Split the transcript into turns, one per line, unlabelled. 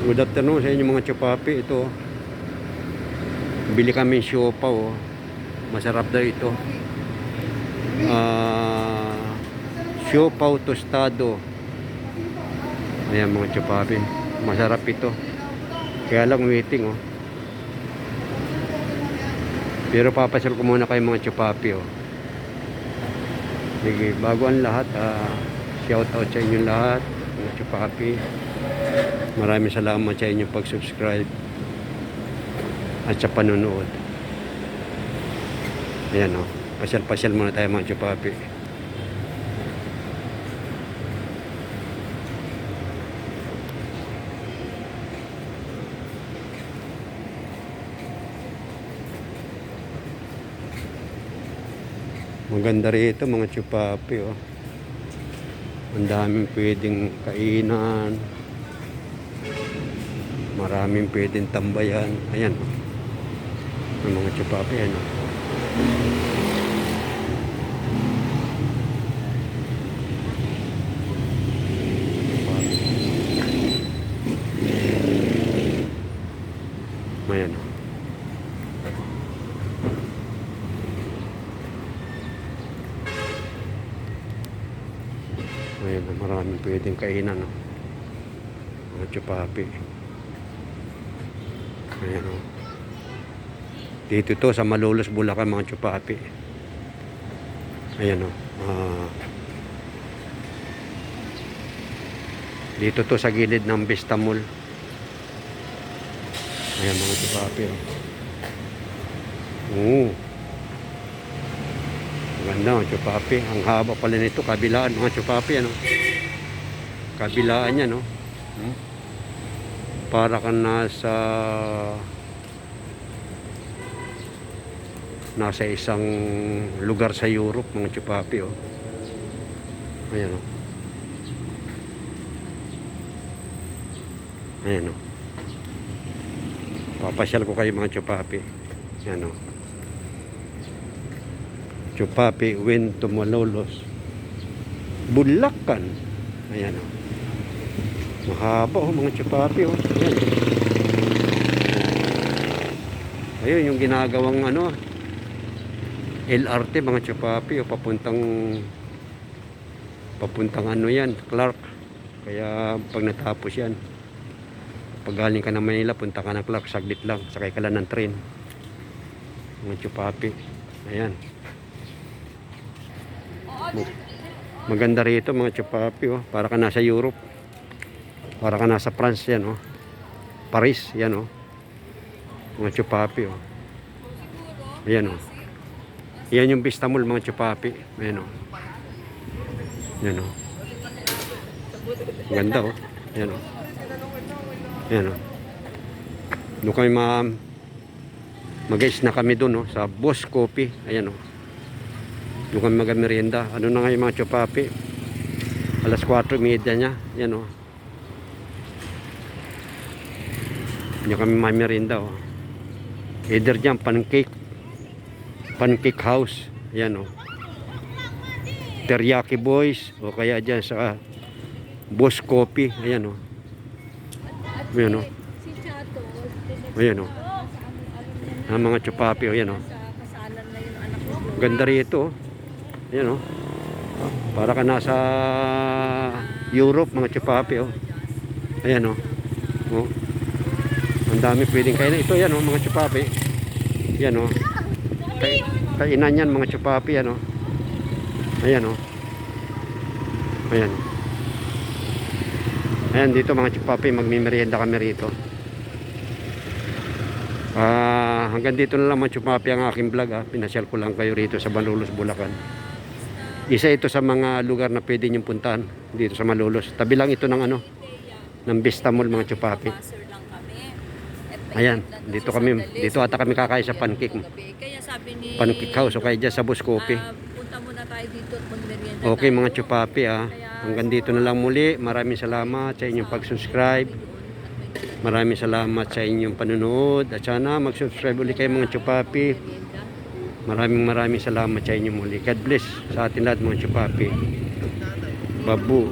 Good afternoon sa inyo mga chupapi. Ito, bili kami siopaw. Oh. Masarap daw ito. Siopaw tostado. Ayan mga chupapi. Masarap ito. Kaya lang waiting. Oh. Pero papasal ko muna kayo mga chupapi. Oh. Sige, bago ang lahat, shout out sa inyo lahat mga chupapi. Maraming salamat sa inyong pag-subscribe at sa panonood. Ayan o, pasyal-pasyal muna tayo mga chupapi. Maganda rito mga chupapi oh. Ang daming pwedeng kainan, maraming pwedeng tambayan. Ayan ang mga chupapi. Ayan ayan ayan, maraming pwedeng kainan mga chupapi. Ayan o. Dito to sa Malolos, Bulacan mga chupapi. Ayan o. Dito to sa gilid ng Vista Mall. Ayan mga chupapi o. Maganda mga chupapi. Ang haba pala nito. Kabilaan mga chupapi. Ano? Kabilaan yan. No? Para ka nasa isang lugar sa Europe mga chupapi. Oh. Ayan o. Ayan o. Papasyal ko kayo mga chupapi. Ayan o. Chupapi went to Malolos, Bulacan. Ayan o. Mahaba o mga chupapi o. Ayan. Ayun yung ginagawang LRT mga chupapi o, papuntang ano yan, Clark. Kaya pag natapos yan, pag galing ka ng Manila, punta ka ng Clark, saglit lang, sakay ka lang ng train mga chupapi. Ayan, maganda rito mga chupapi oh. Para ka nasa Europe, para ka nasa France yan oh. Paris yan oh mga chupapi oh. Ayan oh. Yan yung Vista Mall mga chupapi. Ayan o. Yan o. Ganda o. Yan o. Yan o. Doon kami mag-is na kami doon o. Sa Boss Coffee. Ayan o. Doon kami mag-merienda. Ano na ngayon mga chupapi? Alas 4:30 nya. Yan o. Doon kami mag-merienda o. Either dyan Pancake House, ayan o. Teriyaki Boys, o kaya dyan sa Boss Coffee, ayan o. Ayan o. Ayan o. Ang mga chupapi, ayan o. Ganda rito o. Ayan o. Para ka nasa Europe mga chupapi o. Ayan o. O. Ang dami pwedeng kainin. Ito yan o mga chupapi. Ayan o. Kainan yan mga chupapi ano. Ayan o. Ayan. Ayan dito mga chupapi, magmimerienda kami rito. Hanggang dito na lang mga chupapi ang aking vlog Pinasyal ko lang kayo rito sa Malolos, Bulacan. Isa ito sa mga lugar na pwede niyong puntahan dito sa Malolos. Tabi lang ito ng ng Vista Mall mga chupapi. Ayan, dito ata kami kakain sa Pancake House o kaya dyan sa Boss Coffee.
Punta muna tayo dito at magmerienda.
Okay mga chupapi hanggang dito na lang muli. Maraming salamat sa inyong pag-subscribe. Maraming salamat sa inyong panonood. At sana mag-subscribe ulit kayo mga chupapi. Maraming salamat sa inyong muli. God bless sa atin lahat mga chupapi. Babu.